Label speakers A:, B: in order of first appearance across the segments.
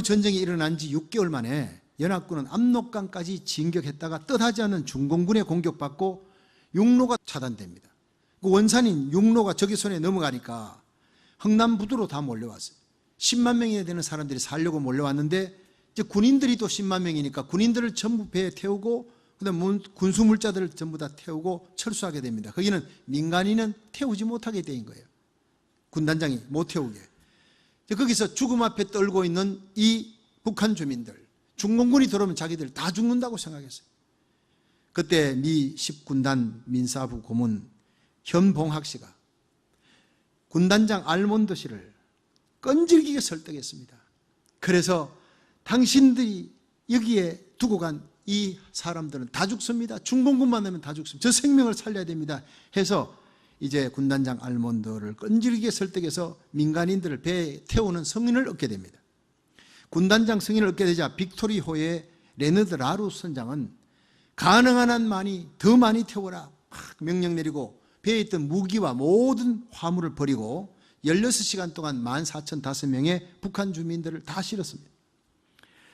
A: 그 전쟁이 일어난 지 6개월 만에 연합군은 압록강까지 진격했다가 뜻하지 않은 중공군의 공격받고 육로가 차단됩니다. 그 원산인 육로가 적의 손에 넘어가니까 흥남부두로 다 몰려왔어요. 10만 명이나 되는 사람들이 살려고 몰려왔는데 이제 군인들이 또 10만 명이니까 군인들을 전부 배에 태우고 그다음 군수물자들을 전부 다 태우고 철수하게 됩니다. 거기는 민간인은 태우지 못하게 된 거예요. 군단장이 못 태우게. 거기서 죽음 앞에 떨고 있는 이 북한 주민들, 중공군이 들어오면 자기들 다 죽는다고 생각했어요. 그때 미 10군단 민사부 고문 현봉학 씨가 군단장 알몬드 씨를 끈질기게 설득했습니다. 그래서 당신들이 여기에 두고 간 이 사람들은 다 죽습니다. 중공군만 하면 다 죽습니다. 저 생명을 살려야 됩니다. 해서 이제 군단장 알몬드를 끈질기게 설득해서 민간인들을 배에 태우는 승인을 얻게 됩니다. 군단장 승인을 얻게 되자 빅토리호의 레너드 라루스 선장은 가능한 한 더 많이 태워라 명령 내리고 배에 있던 무기와 모든 화물을 버리고 16시간 동안 14,005명의 북한 주민들을 다 실었습니다.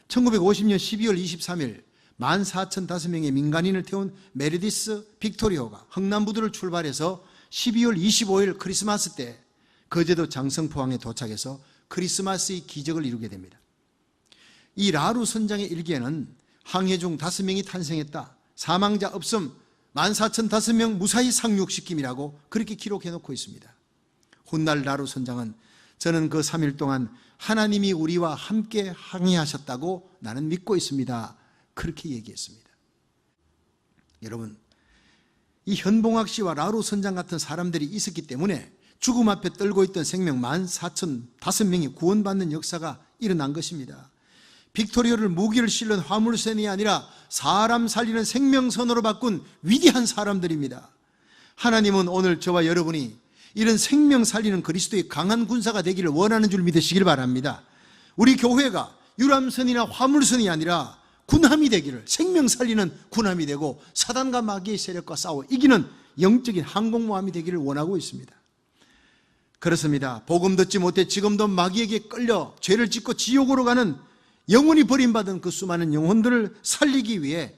A: 1950년 12월 23일 14,005명의 민간인을 태운 메르디스 빅토리호가 흥남부두를 출발해서 12월 25일 크리스마스 때 거제도 장성포항에 도착해서 크리스마스의 기적을 이루게 됩니다. 이 라루 선장의 일기에는 항해 중 5명이 탄생했다. 사망자 없음, 14,005명 무사히 상륙시킴이라고 그렇게 기록해 놓고 있습니다. 훗날 라루 선장은 저는 그 3일 동안 하나님이 우리와 함께 항해하셨다고 나는 믿고 있습니다. 그렇게 얘기했습니다. 여러분, 이 현봉학 씨와 라루 선장 같은 사람들이 있었기 때문에 죽음 앞에 떨고 있던 생명 14,005명이 구원받는 역사가 일어난 것입니다. 빅토리아를 무기를 실는 화물선이 아니라 사람 살리는 생명선으로 바꾼 위대한 사람들입니다. 하나님은 오늘 저와 여러분이 이런 생명 살리는 그리스도의 강한 군사가 되기를 원하는 줄 믿으시길 바랍니다. 우리 교회가 유람선이나 화물선이 아니라 군함이 되기를, 생명 살리는 군함이 되고 사단과 마귀의 세력과 싸워 이기는 영적인 항공모함이 되기를 원하고 있습니다. 그렇습니다. 복음 듣지 못해 지금도 마귀에게 끌려 죄를 짓고 지옥으로 가는 영원히 버림받은 그 수많은 영혼들을 살리기 위해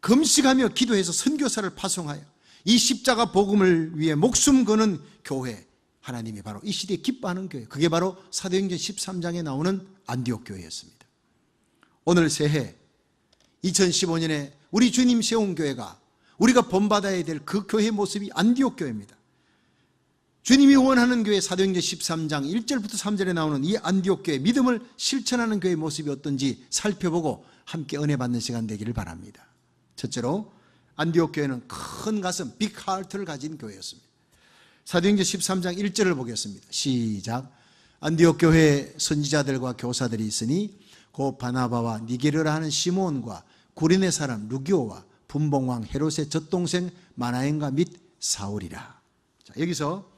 A: 금식하며 기도해서 선교사를 파송하여 이 십자가 복음을 위해 목숨 거는 교회, 하나님이 바로 이 시대에 기뻐하는 교회, 그게 바로 사도행전 13장에 나오는 안디옥 교회였습니다. 오늘 새해 2015년에 우리 주님 세운 교회가 우리가 본받아야 될 그 교회의 모습이 안디옥 교회입니다. 주님이 원하는 교회, 사도행전 13장 1절부터 3절에 나오는 이 안디옥 교회, 믿음을 실천하는 교회의 모습이 어떤지 살펴보고 함께 은혜 받는 시간 되기를 바랍니다. 첫째로 안디옥 교회는 큰 가슴, 빅 하트를 가진 교회였습니다. 사도행전 13장 1절을 보겠습니다. 시작. 안디옥 교회에 선지자들과 교사들이 있으니 곧 바나바와 니게르라 하는 시몬과 구레네 사람 루기오와 분봉왕 헤롯의 젖동생 마나엔과 및 사울이라. 자, 여기서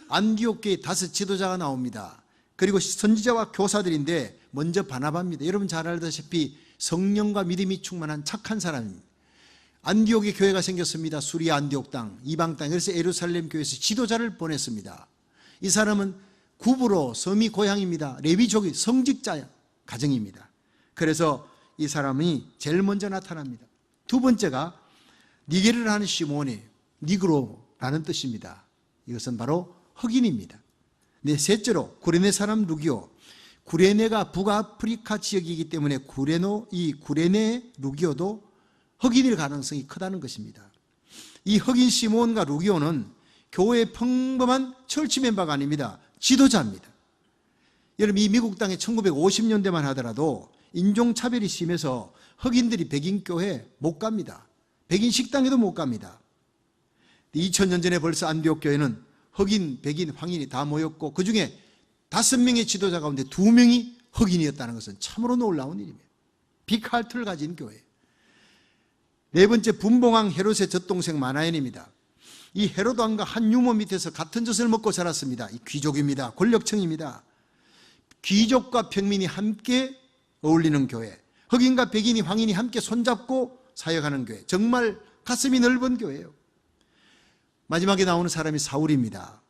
A: 안디옥 교회 5 지도자가 나옵니다. 그리고 선지자와 교사들인데 먼저 바나바입니다. 여러분 잘 알다시피 성령과 믿음이 충만한 착한 사람입니다. 안디옥의 교회가 생겼습니다. 수리아 안디옥 땅, 이방 땅. 그래서 예루살렘 교회에서 지도자를 보냈습니다. 이 사람은 구브로 섬이 고향입니다. 레위족의 성직자 가정입니다. 그래서 이 사람이 제일 먼저 나타납니다. 두 번째가 니게르를 하는 시몬이 니그로라는 뜻입니다. 이것은 바로 흑인입니다. 네, 셋째로 구레네 사람 루기오. 구레네가 북아프리카 지역이기 때문에 구레네 루기오도 흑인일 가능성이 크다는 것입니다. 이 흑인 시몬과 루기오는 교회의 평범한 철치 멤버가 아닙니다. 지도자입니다. 여러분, 이 미국 땅에 1950년대만 하더라도 인종차별이 심해서 흑인들이 백인 교회 못 갑니다. 백인 식당에도 못 갑니다. 2000년 전에 벌써 안디옥 교회는 흑인, 백인, 황인이 다 모였고 그 중에 5명의 지도자 가운데 2명이 흑인이었다는 것은 참으로 놀라운 일입니다. 빅하트를 가진 교회. 네 번째, 분봉왕 헤롯의 젖동생 마나엔입니다. 이 헤롯 왕과 한 유모 밑에서 같은 젖을 먹고 자랐습니다. 이 귀족입니다. 권력층입니다. 귀족과 평민이 함께 어울리는 교회, 흑인과 백인이, 황인이 함께 손잡고 사역하는 교회, 정말 가슴이 넓은 교회예요. 마지막에 나오는 사람이 사울입니다.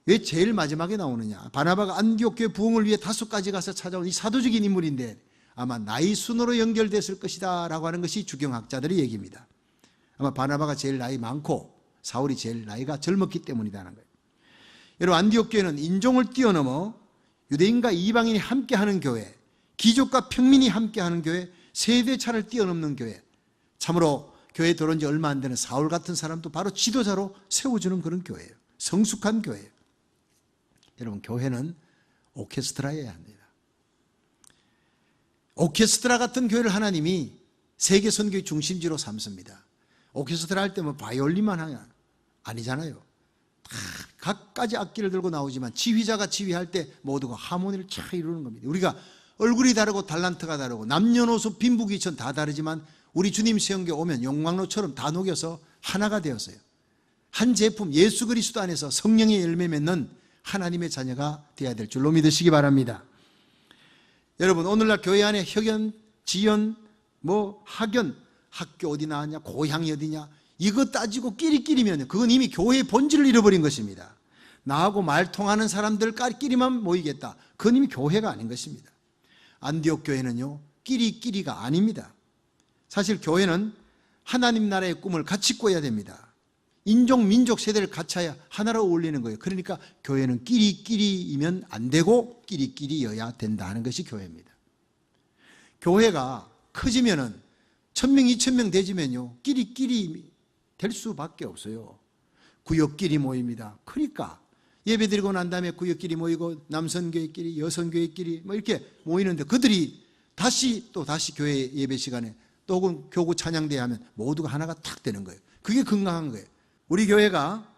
A: 왜 제일 마지막에 나오느냐? 바나바가 안디옥 교회 부흥을 위해 다소까지 가서 찾아온 이 사도적인 인물인데 아마 나이 순으로 연결됐을 것이다 라고 하는 것이 주경학자들의 얘기입니다. 아마 바나바가 제일 나이 많고 사울이 제일 나이가 젊었기 때문이라는 거예요. 여러분, 안디옥 교회는 인종을 뛰어넘어 유대인과 이방인이 함께하는 교회, 귀족과 평민이 함께하는 교회, 세대차를 뛰어넘는 교회, 참으로 교회에 들어온 지 얼마 안 되는 사울 같은 사람도 바로 지도자로 세워주는 그런 교회예요. 성숙한 교회예요. 여러분, 교회는 오케스트라여야 합니다. 오케스트라 같은 교회를 하나님이 세계 선교의 중심지로 삼습니다. 오케스트라 할 때 뭐 바이올린만 하냐? 아니잖아요. 다 각가지 악기를 들고 나오지만 지휘자가 지휘할 때 모두가 하모니를 잘 이루는 겁니다. 우리가 얼굴이 다르고 달란트가 다르고 남녀노소 빈부귀천 다 다르지만 우리 주님 세운교회 오면 용광로처럼 다 녹여서 하나가 되었어요. 한 제품, 예수 그리스도 안에서 성령의 열매 맺는 하나님의 자녀가 되어야 될 줄로 믿으시기 바랍니다. 여러분, 오늘날 교회 안에 혁연, 지연, 학연, 학교 어디 나왔냐, 고향이 어디냐, 이거 따지고 끼리끼리면 그건 이미 교회의 본질을 잃어버린 것입니다. 나하고 말 통하는 사람들끼리만 모이겠다. 그건 이미 교회가 아닌 것입니다. 안디옥 교회는요, 끼리끼리가 아닙니다. 사실 교회는 하나님 나라의 꿈을 같이 꿔야 됩니다. 인종, 민족, 세대를 갖춰야 하나로 어울리는 거예요. 그러니까 교회는 끼리끼리이면 안 되고 끼리끼리여야 된다 하는 것이 교회입니다. 교회가 커지면은 1000명, 2000명 되지면요, 끼리끼리 될 수밖에 없어요. 구역끼리 모입니다. 그러니까 예배드리고 난 다음에 구역끼리 모이고 남선교회끼리, 여성교회끼리 이렇게 모이는데 그들이 다시 교회 예배 시간에 또 혹은 교구 찬양대회 하면 모두가 하나가 탁 되는 거예요. 그게 건강한 거예요. 우리 교회가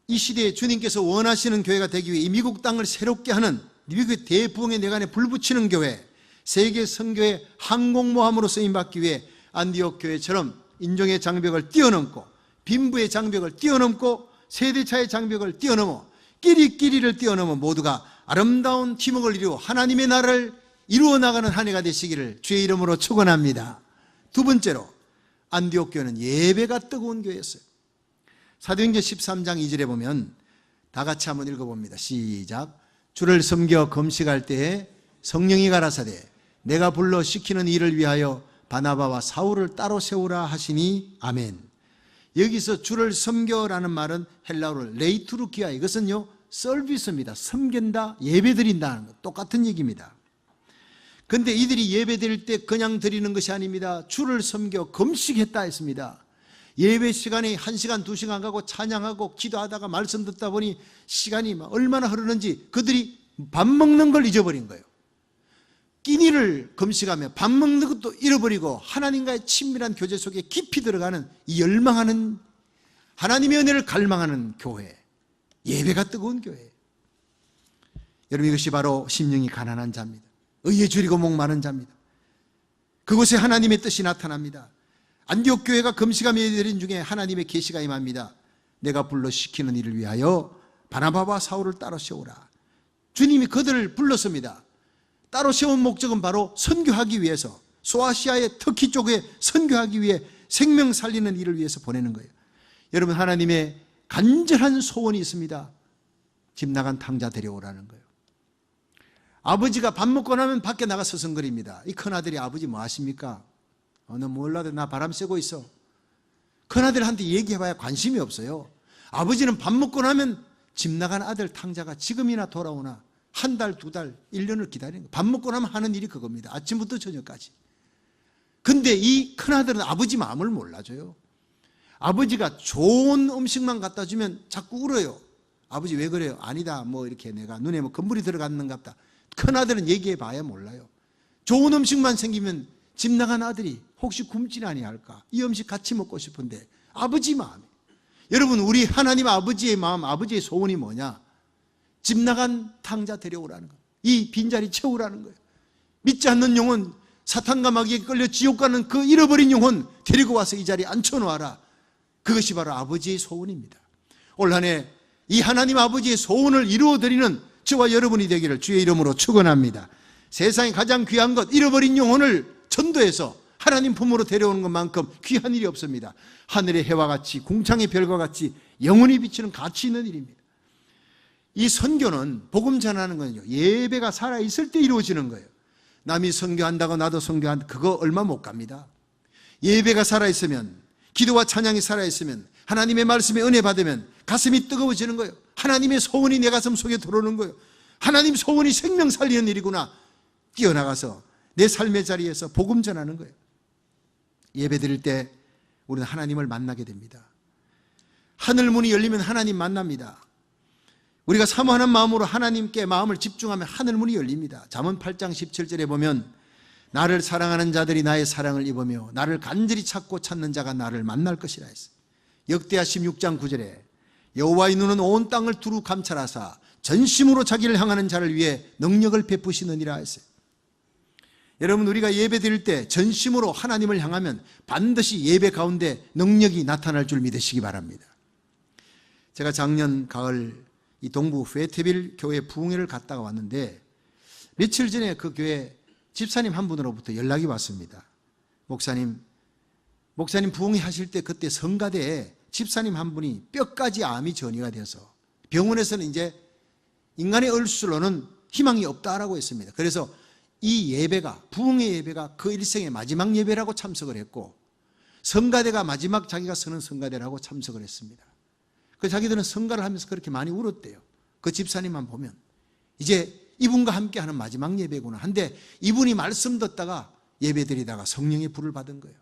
A: 이 시대에 주님께서 원하시는 교회가 되기 위해 이 미국 땅을 새롭게 하는 미국의 대부흥의 내관에 불붙이는 교회, 세계 선교의 항공모함으로 쓰임받기 위해 안디옥 교회처럼 인종의 장벽을 뛰어넘고 빈부의 장벽을 뛰어넘고 세대차의 장벽을 뛰어넘어 끼리끼리를 뛰어넘어 모두가 아름다운 팀워크를 이루어 하나님의 나라를 이루어 나가는 한 해가 되시기를 주의 이름으로 축원합니다. 두 번째로, 안디옥 교회는 예배가 뜨거운 교회였어요. 사도행전 13장 2절에 보면 다 같이 한번 읽어봅니다. 시작. 주를 섬겨 금식할 때에 성령이 가라사대 내가 불러 시키는 일을 위하여 바나바와 사울을 따로 세우라 하시니 아멘. 여기서 주를 섬겨라는 말은 헬라어로 레이투르키아, 이것은요 서비스입니다. 섬긴다, 예배드린다는 것, 똑같은 얘기입니다. 그런데 이들이 예배드릴 때 그냥 드리는 것이 아닙니다. 주를 섬겨 금식했다 했습니다. 예배 시간이 1시간, 2시간 가고 찬양하고 기도하다가 말씀 듣다 보니 시간이 얼마나 흐르는지 그들이 밥 먹는 걸 잊어버린 거예요. 끼니를 금식하며 밥 먹는 것도 잃어버리고 하나님과의 친밀한 교제 속에 깊이 들어가는 이 열망하는, 하나님의 은혜를 갈망하는 교회, 예배가 뜨거운 교회. 여러분, 이것이 바로 심령이 가난한 자입니다. 의에 줄이고 목마른 자입니다. 그곳에 하나님의 뜻이 나타납니다. 안디옥 교회가 금식하며 예배드린 중에 하나님의 계시가 임합니다. 내가 불러 시키는 일을 위하여 바나바와 사울을 따로 세우라. 주님이 그들을 불렀습니다. 따로 세운 목적은 바로 선교하기 위해서, 소아시아의 터키 쪽에 선교하기 위해 생명 살리는 일을 위해서 보내는 거예요. 여러분, 하나님의 간절한 소원이 있습니다. 집 나간 탕자 데려오라는 거예요. 아버지가 밥 먹고 나면 밖에 나가 서성거립니다. 이 큰아들이 아버지 뭐 하십니까? 너 몰라도 나 바람 쐬고 있어. 큰아들한테 얘기해봐야 관심이 없어요. 아버지는 밥 먹고 나면 집 나간 아들 탕자가 지금이나 돌아오나 한 달, 두 달, 1년을 기다리는 거예요. 밥 먹고 나면 하는 일이 그겁니다. 아침부터 저녁까지. 근데 이 큰아들은 아버지 마음을 몰라줘요. 아버지가 좋은 음식만 갖다 주면 자꾸 울어요. 아버지 왜 그래요? 아니다, 이렇게 내가 눈에 건물이 들어갔는갑다. 큰아들은 얘기해봐야 몰라요. 좋은 음식만 생기면 집 나간 아들이 혹시 굶진 아니할까? 이 음식 같이 먹고 싶은데 아버지 마음이. 여러분, 우리 하나님 아버지의 마음, 아버지의 소원이 뭐냐? 집 나간 탕자 데려오라는 거예요. 이 빈자리 채우라는 거예요. 믿지 않는 영혼, 사탄과 마귀에게 끌려 지옥 가는 그 잃어버린 영혼 데리고 와서 이 자리에 앉혀놓아라. 그것이 바로 아버지의 소원입니다. 올 한 해 이 하나님 아버지의 소원을 이루어드리는 저와 여러분이 되기를 주의 이름으로 축원합니다. 세상에 가장 귀한 것, 잃어버린 영혼을 전도해서 하나님 품으로 데려오는 것만큼 귀한 일이 없습니다. 하늘의 해와 같이, 궁창의 별과 같이 영원히 비치는 가치 있는 일입니다. 이 선교는, 복음 전하는 거는요, 예배가 살아있을 때 이루어지는 거예요. 남이 선교한다고 나도 선교한다, 그거 얼마 못 갑니다. 예배가 살아있으면, 기도와 찬양이 살아있으면, 하나님의 말씀에 은혜 받으면 가슴이 뜨거워지는 거예요. 하나님의 소원이 내 가슴 속에 들어오는 거예요. 하나님 소원이 생명 살리는 일이구나. 뛰어나가서 내 삶의 자리에서 복음 전하는 거예요. 예배 드릴 때 우리는 하나님을 만나게 됩니다. 하늘 문이 열리면 하나님 만납니다. 우리가 사모하는 마음으로 하나님께 마음을 집중하면 하늘 문이 열립니다. 잠언 8장 17절에 보면 나를 사랑하는 자들이 나의 사랑을 입으며 나를 간절히 찾고 찾는 자가 나를 만날 것이라 했어요. 역대하 16장 9절에 여호와의 눈은 온 땅을 두루 감찰하사 전심으로 자기를 향하는 자를 위해 능력을 베푸시느니라 했어요. 여러분, 우리가 예배 드릴 때 전심으로 하나님을 향하면 반드시 예배 가운데 능력이 나타날 줄 믿으시기 바랍니다. 제가 작년 가을 이 동부 페테빌 교회 부흥회를 갔다가 왔는데 며칠 전에 그 교회 집사님 한 분으로부터 연락이 왔습니다. 목사님 부흥회 하실 때 그때 성가대에 집사님 한 분이 뼈까지 암이 전이가 돼서 병원에서는 이제 인간의 얼수로는 희망이 없다라고 했습니다. 그래서 이 예배가, 부흥회 예배가 그 일생의 마지막 예배라고 참석을 했고 성가대가 마지막 자기가 서는 성가대라고 참석을 했습니다. 그 자기들은 성가를 하면서 그렇게 많이 울었대요. 그 집사님만 보면 이제 이분과 함께 하는 마지막 예배구나 한데 이분이 말씀 듣다가 예배 드리다가 성령의 불을 받은 거예요.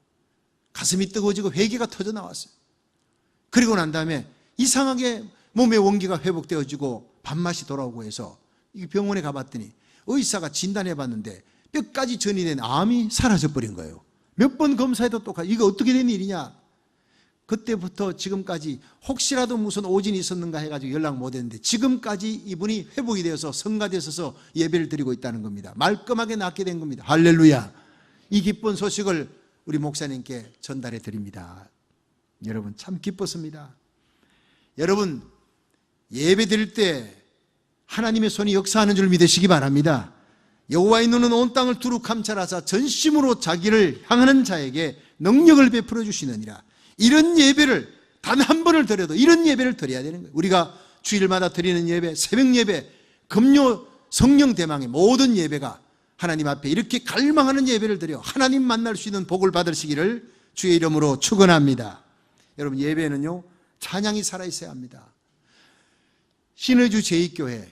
A: 가슴이 뜨거워지고 회개가 터져 나왔어요. 그리고 난 다음에 이상하게 몸의 원기가 회복되어지고 밥맛이 돌아오고 해서 병원에 가봤더니 의사가 진단해 봤는데 뼈까지 전이 된 암이 사라져 버린 거예요. 몇 번 검사해도 똑같아요. 이거 어떻게 된 일이냐. 그때부터 지금까지 혹시라도 무슨 오진이 있었는가 해가지고 연락 못 했는데 지금까지 이분이 회복이 되어서 성가대에 서서 예배를 드리고 있다는 겁니다. 말끔하게 낫게 된 겁니다. 할렐루야. 이 기쁜 소식을 우리 목사님께 전달해 드립니다. 여러분 참 기뻤습니다. 여러분 예배 드릴 때 하나님의 손이 역사하는 줄 믿으시기 바랍니다. 여호와의 눈은 온 땅을 두루 감찰하사 전심으로 자기를 향하는 자에게 능력을 베풀어 주시느니라. 이런 예배를 단 한 번을 드려도 이런 예배를 드려야 되는 거예요. 우리가 주일마다 드리는 예배, 새벽 예배, 금요 성령 대망의 모든 예배가 하나님 앞에 이렇게 갈망하는 예배를 드려 하나님 만날 수 있는 복을 받으시기를 주의 이름으로 축원합니다. 여러분 예배는요 찬양이 살아있어야 합니다. 신의주 제2교회,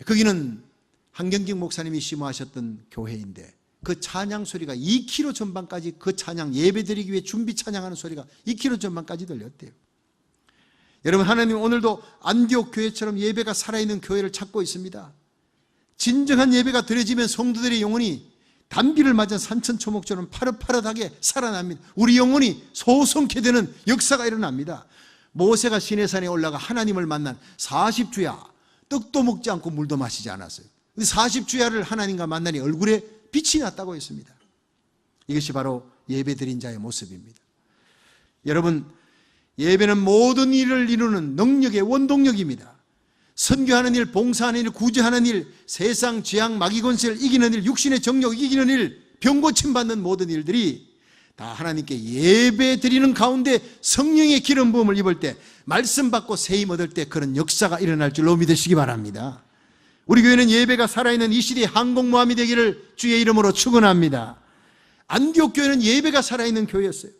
A: 거기는 한경직 목사님이 심호하셨던 교회인데 그 찬양 소리가 2km 전방까지 그 찬양 예배드리기 위해 준비 찬양하는 소리가 2km 전방까지 들렸대요. 여러분 하나님 오늘도 안디옥 교회처럼 예배가 살아있는 교회를 찾고 있습니다. 진정한 예배가 드려지면 성도들의 영혼이 단비를 맞은 산천초목처럼 파릇파릇하게 살아납니다. 우리 영혼이 소성케 되는 역사가 일어납니다. 모세가 시내산에 올라가 하나님을 만난 40주야 떡도 먹지 않고 물도 마시지 않았어요. 40주야를 하나님과 만나니 얼굴에 빛이 났다고 했습니다. 이것이 바로 예배드린 자의 모습입니다. 여러분 예배는 모든 일을 이루는 능력의 원동력입니다. 선교하는 일, 봉사하는 일, 구제하는 일, 세상 죄악 마귀 권세를 이기는 일, 육신의 정욕 이기는 일, 병 고침받는 모든 일들이 다 하나님께 예배 드리는 가운데 성령의 기름 부음을 입을 때 말씀 받고 세임 얻을 때 그런 역사가 일어날 줄로 믿으시기 바랍니다. 우리 교회는 예배가 살아있는 이 시대의 항공모함이 되기를 주의 이름으로 축원합니다. 안디옥 교회는 예배가 살아있는 교회였어요.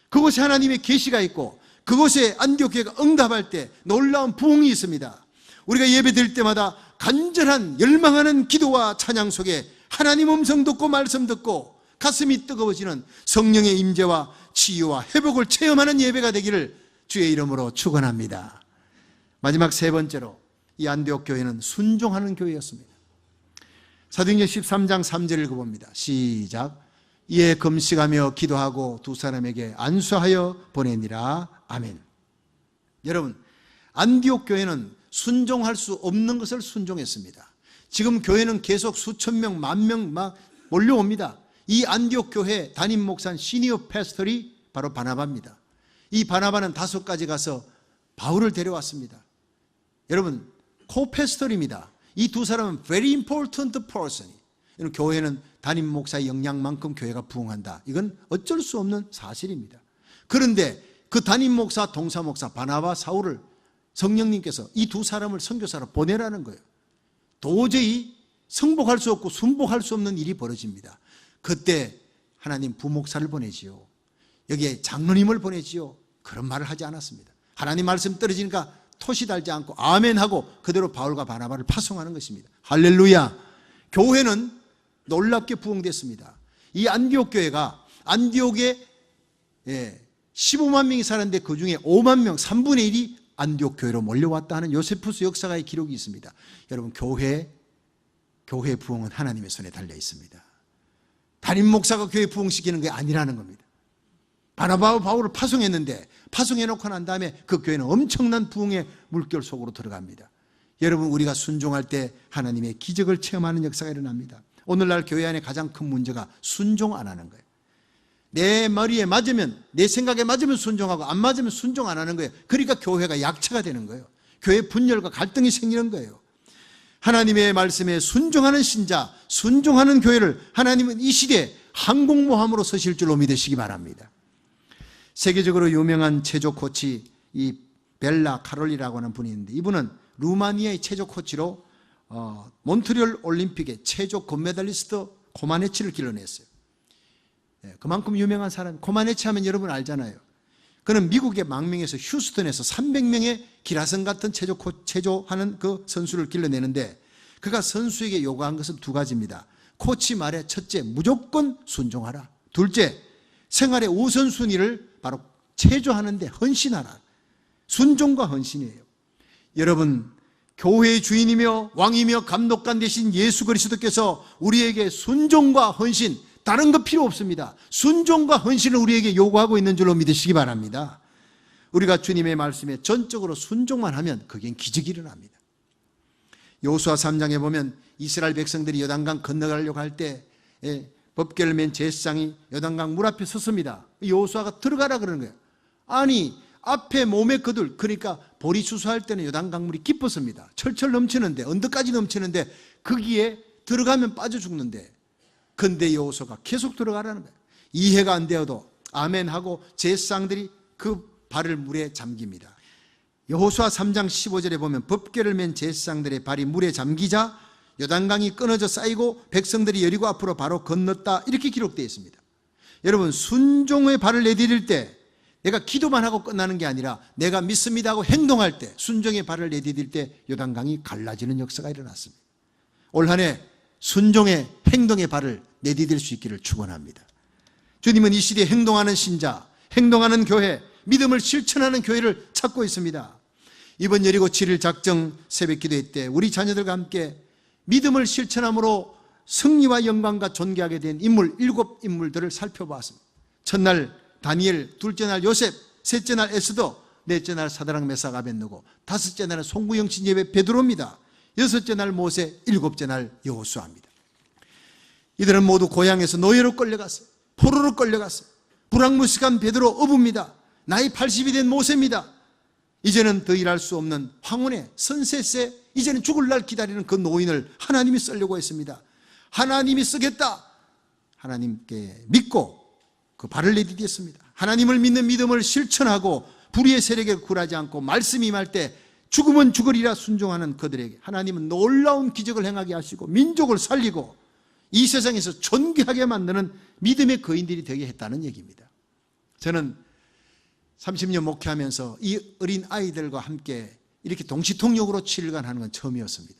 A: 그곳에 하나님의 계시가 있고 그곳에 안디옥 교회가 응답할 때 놀라운 부흥이 있습니다. 우리가 예배 드릴 때마다 간절한 열망하는 기도와 찬양 속에 하나님 음성 듣고 말씀 듣고 가슴이 뜨거워지는 성령의 임재와 치유와 회복을 체험하는 예배가 되기를 주의 이름으로 축원합니다. 마지막 세 번째로 이 안디옥 교회는 순종하는 교회였습니다. 사도행전 13장 3절 읽어봅니다. 시작. 이에 금식하며 기도하고 두 사람에게 안수하여 보내니라. 아멘. 여러분 안디옥 교회는 순종할 수 없는 것을 순종했습니다. 지금 교회는 계속 수천 명, 만 명 막 몰려옵니다. 이 안디옥 교회 담임 목사 시니어 패스터리 바로 바나바입니다. 이 바나바는 5가지 가서 바울을 데려왔습니다. 여러분 코패스터리입니다. 이 두 사람은 very important person. 교회는 담임 목사의 역량만큼 교회가 부흥한다. 이건 어쩔 수 없는 사실입니다. 그런데 그 담임 목사, 동사 목사 바나바 사울을 성령님께서 이 두 사람을 선교사로 보내라는 거예요. 도저히 성복할 수 없고 순복할 수 없는 일이 벌어집니다. 그때 하나님 부목사를 보내지요. 여기에 장로님을 보내지요. 그런 말을 하지 않았습니다. 하나님 말씀 떨어지니까 토시 달지 않고 아멘하고 그대로 바울과 바나바를 파송하는 것입니다. 할렐루야. 교회는 놀랍게 부흥됐습니다. 이 안디옥 교회가 안디옥에 15만 명이 사는데 그 중에 5만 명 3분의 1이 안디옥 교회로 몰려왔다 하는 요세푸스 역사가의 기록이 있습니다. 여러분 교회 부흥은 하나님의 손에 달려 있습니다. 담임 목사가 교회 부흥시키는 게 아니라는 겁니다. 바나바와 바울을 파송했는데 파송해놓고 난 다음에 그 교회는 엄청난 부흥의 물결 속으로 들어갑니다. 여러분 우리가 순종할 때 하나님의 기적을 체험하는 역사가 일어납니다. 오늘날 교회 안에 가장 큰 문제가 순종 안 하는 거예요. 내 머리에 맞으면, 내 생각에 맞으면 순종하고 안 맞으면 순종 안 하는 거예요. 그러니까 교회가 약체가 되는 거예요. 교회 분열과 갈등이 생기는 거예요. 하나님의 말씀에 순종하는 신자, 순종하는 교회를 하나님은 이 시대에 항공모함으로 서실 줄로 믿으시기 바랍니다. 세계적으로 유명한 체조 코치 이 벨라 카롤리라고 하는 분이 있는데 이분은 루마니아의 체조 코치로 몬트리올 올림픽의 체조 금메달리스트 코마네치를 길러냈어요. 그만큼 유명한 사람, 코마네치 하면 여러분 알잖아요. 그는 미국의 망명에서 휴스턴에서 300명의 기라성 같은 체조하는 그 선수를 길러내는데 그가 선수에게 요구한 것은 두 가지입니다. 코치 말에 첫째, 무조건 순종하라. 둘째, 생활의 우선순위를 바로 체조하는데 헌신하라. 순종과 헌신이에요. 여러분, 교회의 주인이며 왕이며 감독관 되신 예수 그리스도께서 우리에게 순종과 헌신, 다른 거 필요 없습니다. 순종과 헌신을 우리에게 요구하고 있는 줄로 믿으시기 바랍니다. 우리가 주님의 말씀에 전적으로 순종만 하면 거기엔 기적이 일어납니다. 여호수아 3장에 보면 이스라엘 백성들이 요단강 건너가려고 할 때 법궤를 맨 제사장이 요단강 물 앞에 섰습니다. 여호수아가 들어가라 그러는 거예요. 아니 앞에 몸에 거둘, 그러니까 보리 수수할 때는 요단강 물이 깊었습니다. 철철 넘치는데, 언덕까지 넘치는데 거기에 들어가면 빠져 죽는데 근데 여호수아가 계속 들어가라는 거예요. 이해가 안 되어도 아멘하고 제사장들이 그 발을 물에 잠깁니다. 여호수아 3장 15절에 보면 법궤를 맨 제사장들의 발이 물에 잠기자 요단강이 끊어져 쌓이고 백성들이 여리고 앞으로 바로 건넜다, 이렇게 기록되어 있습니다. 여러분, 순종의 발을 내디딜 때 내가 기도만 하고 끝나는 게 아니라 내가 믿습니다 하고 행동할 때, 순종의 발을 내디딜 때 요단강이 갈라지는 역사가 일어났습니다. 올 한 해 순종의 행동의 발을 내디딜 수 있기를 축원합니다. 주님은 이 시대에 행동하는 신자, 행동하는 교회, 믿음을 실천하는 교회를 찾고 있습니다. 이번 여리고 7일 작정 새벽 기도회 때 우리 자녀들과 함께 믿음을 실천함으로 승리와 영광과 존귀하게 된 인물 7인물들을 살펴보았습니다. 첫날 다니엘, 둘째 날 요셉, 셋째 날 에스더, 넷째 날 사드락 메삭 아벳느고, 다섯째 날은 송구영신 예배 베드로입니다. 여섯째 날 모세, 일곱째 날 여호수아입니다. 이들은 모두 고향에서 노예로 끌려갔어요. 포로로 끌려갔어요. 불황무식한 베드로 어부입니다. 나이 80이 된 모세입니다. 이제는 더 일할 수 없는 황혼의 선셋에 이제는 죽을 날 기다리는 그 노인을 하나님이 쓰려고 했습니다. 하나님이 쓰겠다. 하나님께 믿고 그 발을 내디뎠습니다. 하나님을 믿는 믿음을 실천하고 불의의 세력에 굴하지 않고 말씀이 임할 때 죽으면 죽으리라 순종하는 그들에게 하나님은 놀라운 기적을 행하게 하시고 민족을 살리고 이 세상에서 존귀하게 만드는 믿음의 거인들이 되게 했다는 얘기입니다. 저는 30년 목회하면서 이 어린 아이들과 함께 이렇게 동시통역으로 7일간 하는 건 처음이었습니다.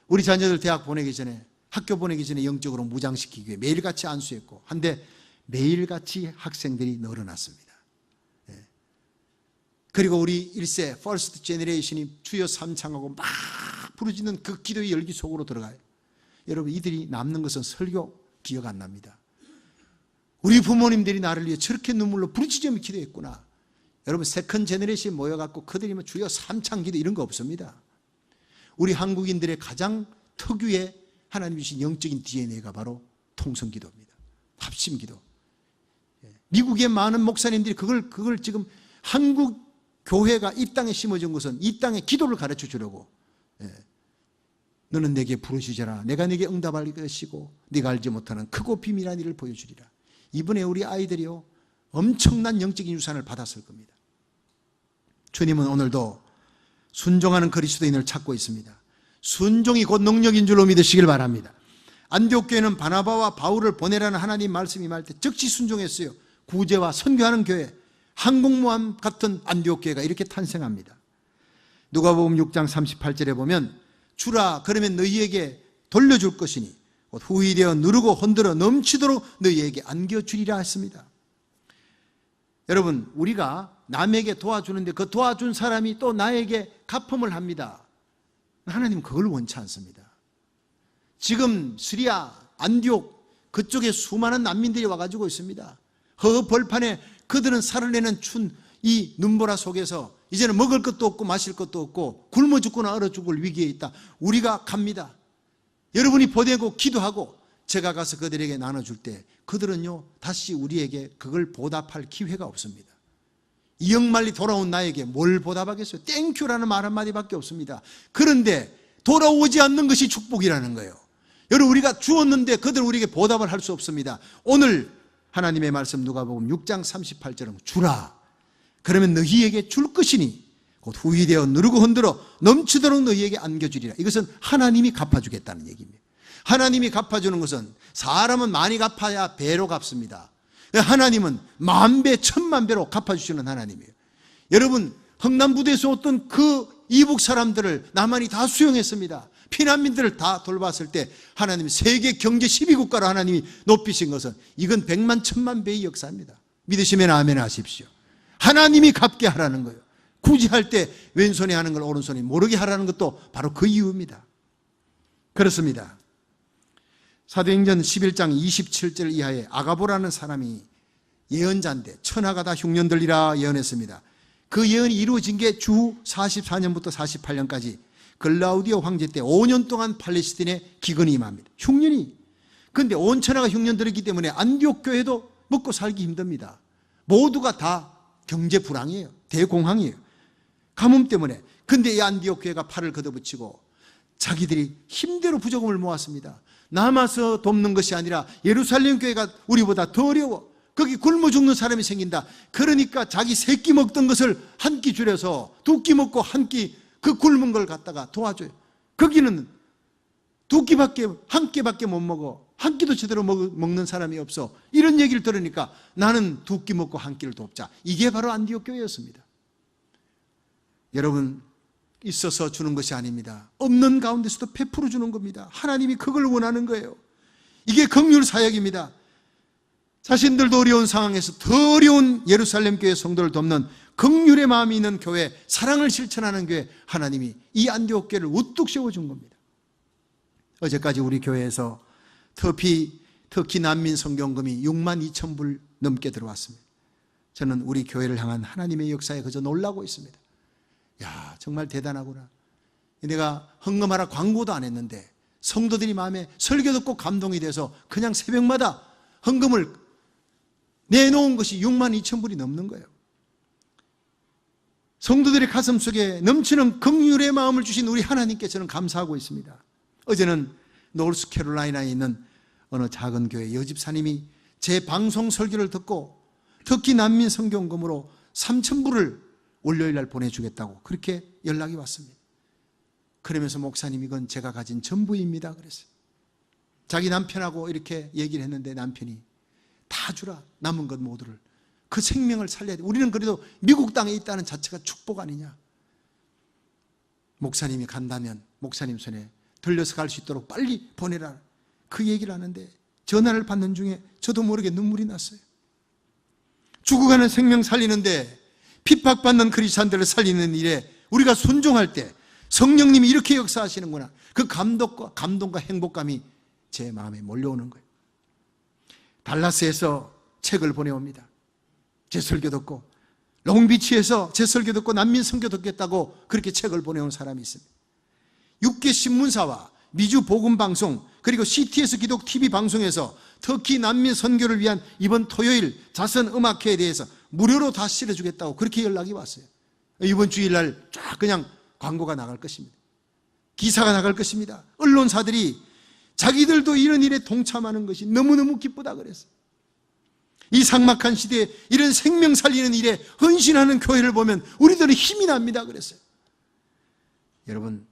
A: 우리 자녀들 대학 보내기 전에, 학교 보내기 전에 영적으로 무장시키기 위해 매일같이 안수했고 한데 매일같이 학생들이 늘어났습니다. 그리고 우리 1세 퍼스트 제너레이션이 주여 삼창하고 막 부르짖는 그 기도의 열기 속으로 들어가요. 여러분, 이들이 남는 것은 설교 기억 안 납니다. 우리 부모님들이 나를 위해 저렇게 눈물로 부르짖으며 기도했구나. 여러분, 세컨 제너레이션이 모여갖고 그들이 뭐 주여 삼창 기도 이런 거 없습니다. 우리 한국인들의 가장 특유의 하나님 주신 영적인 DNA가 바로 통성기도입니다. 합심기도. 미국의 많은 목사님들이 그걸 지금 한국 교회가 이 땅에 심어준 것은 이 땅에 기도를 가르쳐 주려고. 너는 내게 부르짖어라. 내가 네게 응답할 것이고 네가 알지 못하는 크고 비밀한 일을 보여주리라. 이번에 우리 아이들이요 엄청난 영적인 유산을 받았을 겁니다. 주님은 오늘도 순종하는 그리스도인을 찾고 있습니다. 순종이 곧 능력인 줄로 믿으시길 바랍니다. 안디옥 교회는 바나바와 바울을 보내라는 하나님 말씀이 임할 때 즉시 순종했어요. 구제와 선교하는 교회, 항공모함 같은 안디옥 교회가 이렇게 탄생합니다. 누가복음 6장 38절에 보면 주라 그러면 너희에게 돌려줄 것이니 곧 후히되어 누르고 흔들어 넘치도록 너희에게 안겨주리라 했습니다. 여러분, 우리가 남에게 도와주는데 그 도와준 사람이 또 나에게 갚음을 합니다. 하나님은 그걸 원치 않습니다. 지금 시리아 안디옥 그쪽에 수많은 난민들이 와가지고 있습니다. 허허벌판에 그들은 살을 내는 이 눈보라 속에서 이제는 먹을 것도 없고 마실 것도 없고 굶어 죽거나 얼어 죽을 위기에 있다. 우리가 갑니다. 여러분이 보내고 기도하고 제가 가서 그들에게 나눠줄 때 그들은요 다시 우리에게 그걸 보답할 기회가 없습니다. 이역말리 돌아온 나에게 뭘 보답하겠어요? 땡큐라는 말 한마디밖에 없습니다. 그런데 돌아오지 않는 것이 축복이라는 거예요. 여러분, 우리가 주었는데 그들 우리에게 보답을 할 수 없습니다. 오늘 하나님의 말씀 누가복음 6장 38절은 주라 그러면 너희에게 줄 것이니 곧 후히되어 누르고 흔들어 넘치도록 너희에게 안겨주리라. 이것은 하나님이 갚아주겠다는 얘기입니다. 하나님이 갚아주는 것은 사람은 많이 갚아야 배로 갚습니다. 하나님은 만배 천만배로 갚아주시는 하나님이에요. 여러분, 흥남부대에서 어떤 그 이북 사람들을 남한이 다 수용했습니다. 피난민들을 다 돌봤을 때 하나님 세계 경제 12국가로 하나님이 높이신 것은 이건 백만 천만 배의 역사입니다. 믿으시면 아멘 하십시오. 하나님이 갚게 하라는 거예요. 굳이 할 때 왼손이 하는 걸 오른손이 모르게 하라는 것도 바로 그 이유입니다. 그렇습니다. 사도행전 11장 27절 이하에 아가보라는 사람이 예언자인데 천하가 다 흉년들리라 예언했습니다. 그 예언이 이루어진 게 주 44년부터 48년까지 글라우디오 황제 때 5년 동안 팔레스틴에 기근이 임합니다. 흉년이. 그런데 온 천하가 흉년들이기 때문에 안디옥 교회도 먹고 살기 힘듭니다. 모두가 다 경제 불황이에요. 대공황이에요. 가뭄 때문에. 근데 이 안디옥 교회가 팔을 걷어붙이고 자기들이 힘대로 부조금을 모았습니다. 남아서 돕는 것이 아니라 예루살렘 교회가 우리보다 더 어려워. 거기 굶어 죽는 사람이 생긴다. 그러니까 자기 세 끼 먹던 것을 한 끼 줄여서 두 끼 먹고 한 끼 그 굶은 걸 갖다가 도와줘요. 거기는 두 끼밖에 한 끼밖에 못 먹어. 한 끼도 제대로 먹는 사람이 없어. 이런 얘기를 들으니까 나는 두 끼 먹고 한 끼를 돕자. 이게 바로 안디옥 교회였습니다. 여러분, 있어서 주는 것이 아닙니다. 없는 가운데서도 베풀어 주는 겁니다. 하나님이 그걸 원하는 거예요. 이게 긍휼 사역입니다. 자신들도 어려운 상황에서 더 어려운 예루살렘 교회 성도를 돕는 긍휼의 마음이 있는 교회, 사랑을 실천하는 교회, 하나님이 이 안디옥 교회를 우뚝 세워준 겁니다. 어제까지 우리 교회에서 터키 난민 성경금이 6만 2천 불 넘게 들어왔습니다. 저는 우리 교회를 향한 하나님의 역사에 그저 놀라고 있습니다. 야, 정말 대단하구나. 내가 헌금하라 광고도 안 했는데 성도들이 마음에 설교 듣고 감동이 돼서 그냥 새벽마다 헌금을 내놓은 것이 6만 2천 불이 넘는 거예요. 성도들의 가슴 속에 넘치는 긍휼의 마음을 주신 우리 하나님께 저는 감사하고 있습니다. 어제는 노스캐롤라이나에 있는 어느 작은 교회 여집사님이 제 방송 설교를 듣고 터키 난민 성경금으로 3천 불을 월요일 날 보내주겠다고 그렇게 연락이 왔습니다. 그러면서 목사님 이건 제가 가진 전부입니다 그랬어요. 자기 남편하고 이렇게 얘기를 했는데 남편이 다 주라, 남은 것 모두를. 그 생명을 살려야 돼. 우리는 그래도 미국 땅에 있다는 자체가 축복 아니냐. 목사님이 간다면 목사님 손에 들려서 갈 수 있도록 빨리 보내라. 그 얘기를 하는데 전화를 받는 중에 저도 모르게 눈물이 났어요. 죽어가는 생명 살리는데, 핍박받는 크리스찬들을 살리는 일에 우리가 순종할 때 성령님이 이렇게 역사하시는구나. 그 감동과 행복감이 제 마음에 몰려오는 거예요. 달라스에서 책을 보내옵니다. 제 설교 듣고, 롱비치에서 제 설교 듣고 난민 선교 듣겠다고 그렇게 책을 보내온 사람이 있습니다. 6개 신문사와 미주 복음방송 그리고 CTS 기독 TV 방송에서 터키 난민 선교를 위한 이번 토요일 자선 음악회에 대해서 무료로 다 실어주겠다고 그렇게 연락이 왔어요. 이번 주일날 쫙 그냥 광고가 나갈 것입니다. 기사가 나갈 것입니다. 언론사들이 자기들도 이런 일에 동참하는 것이 너무너무 기쁘다 그랬어요. 이 삭막한 시대에 이런 생명 살리는 일에 헌신하는 교회를 보면 우리들은 힘이 납니다 그랬어요. 여러분,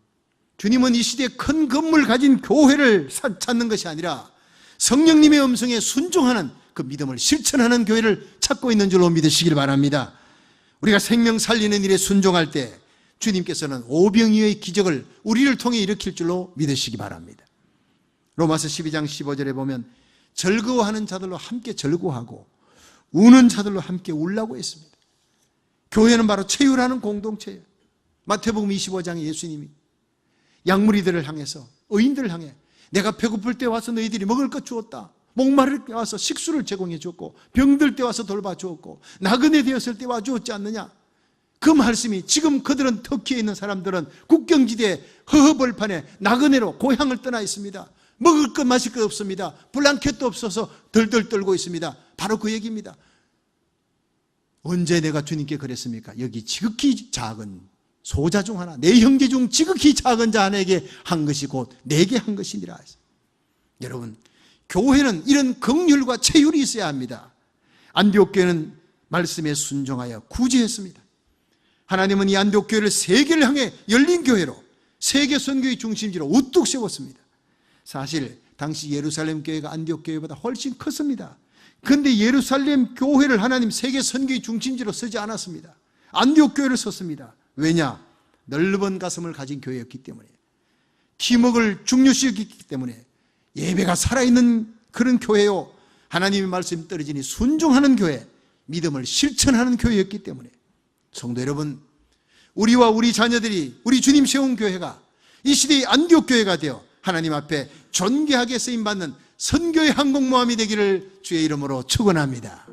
A: 주님은 이 시대에 큰 건물 가진 교회를 찾는 것이 아니라 성령님의 음성에 순종하는 그 믿음을 실천하는 교회를 찾고 있는 줄로 믿으시길 바랍니다. 우리가 생명 살리는 일에 순종할 때 주님께서는 오병이어의 기적을 우리를 통해 일으킬 줄로 믿으시기 바랍니다. 로마서 12장 15절에 보면 즐거워하는 자들로 함께 즐거워하고 우는 자들로 함께 울라고 했습니다. 교회는 바로 체휼하는 공동체예요. 마태복음 25장에 예수님이 양무리들을 향해서, 의인들을 향해 내가 배고플 때 와서 너희들이 먹을 것 주었다, 목마를 때 와서 식수를 제공해 주었고 병들 때 와서 돌봐주었고 나그네 되었을 때 와주었지 않느냐. 그 말씀이 지금 그들은 터키에 있는 사람들은 국경지대에 허허벌판에 나그네로 고향을 떠나 있습니다. 먹을 것 마실 것 없습니다. 블랑켓도 없어서 덜덜 떨고 있습니다. 바로 그 얘기입니다. 언제 내가 주님께 그랬습니까? 여기 지극히 작은 소자 중 하나, 내 형제 중 지극히 작은 자 하나에게 한 것이 곧 내게 한 것이니라. 여러분, 교회는 이런 긍휼과 체휼이 있어야 합니다. 안디옥 교회는 말씀에 순종하여 구제했습니다. 하나님은 이 안디옥 교회를 세계를 향해 열린 교회로, 세계 선교의 중심지로 우뚝 세웠습니다. 사실 당시 예루살렘 교회가 안디옥 교회보다 훨씬 컸습니다. 그런데 예루살렘 교회를 하나님 세계 선교의 중심지로 쓰지 않았습니다. 안디옥 교회를 썼습니다. 왜냐? 넓은 가슴을 가진 교회였기 때문에, 팀웍을 중요시했기 때문에, 예배가 살아있는 그런 교회요, 하나님의 말씀이 떨어지니 순종하는 교회, 믿음을 실천하는 교회였기 때문에, 성도 여러분, 우리와 우리 자녀들이 우리 주님 세운 교회가 이 시대의 안디옥 교회가 되어 하나님 앞에 존귀하게 쓰임받는 선교의 항공모함이 되기를 주의 이름으로 축원합니다.